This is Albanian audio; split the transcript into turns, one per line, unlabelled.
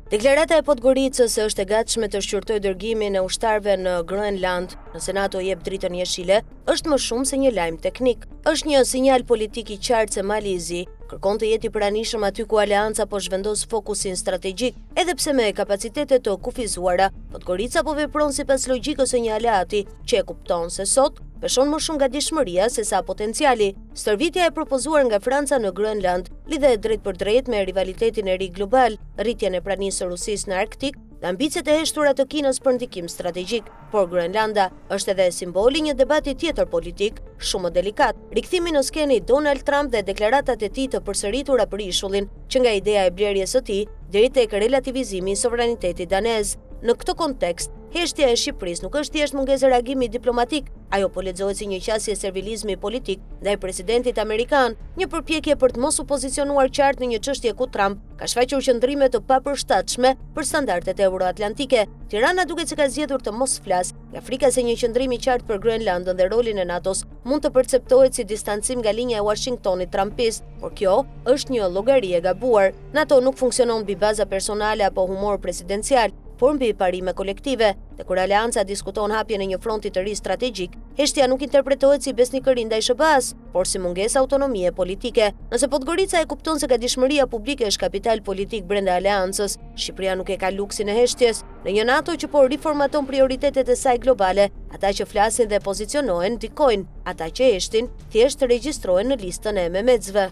Deklarata e Podgoricës se është e gatshme të shqyrtojë dërgimin e ushtarëve në Groenland nëse NATO jep dritën jeshile, është më shumë se një lajm teknik. Është një sinjal politik i qartë se Mali i Zi kërkon të jetë i pranishëm aty ku aleanca po zhvendos fokusin strategjik, edhe pse me kapacitete të kufizuara, Podgorica po vepron sipas logjikës së një aleati që e kupton se sot peshon më shumë gatishmëria se sa potenciali. Stërvitja e propozuar nga Franca në Groenland lidhet drejt për drejt me rivalitetin e ri global, rritjen e pranisë së Rusisë në Arktik dhe ambicet e heshtura të Kinës për ndikim strategjik. Por Groenlanda është edhe simboli një debati tjetër politik, shumë delikat. Rikthimi në skenë i Donald Trump dhe deklaratat e tij të përsëritura për ishullin, që nga ideja e blerjes së tij deri tek relativizimi i sovranitetit danez. Në këtë kontekst, heshtja e Shqipërisë nuk është thjesht mungesë reagimi diplomatik, ajo po lexohet si një qasje servilizmi politik ndaj presidentit amerikan, një përpjekje për të mos u pozicionuar qartë në një çështje ku Trump ka shfaqur qëndrime të papërshtatshme për standardet euroatlantike. Tirana duket se ka zgjedhur të mos flasë, nga frika se një qëndrim i qartë për Groenlandën dhe rolin e NATO-s mund të perceptohet si distancim nga linja e Washingtonit trumpist, por kjo është një llogari e gabuar. NATO nuk funksionon mbi baza personale apo humor presidencial, por mbi parime kolektive, dhe kur aleanca diskuton hapjen e një fronti të ri strategjik, heshtja nuk interpretohet si besnikëri ndaj SBA-s, por si mungesë autonomie politike. Nëse Podgorica e kupton se gatishmëria publike është kapital politik brenda aleancës, Shqipëria nuk e ka luksin e heshtjes. Në një NATO që po riformaton prioritetet e saj globale, ata që flasin dhe pozicionohen ndikojnë, ata që heshtin thjesht regjistrohen në listën e Mehmetësve.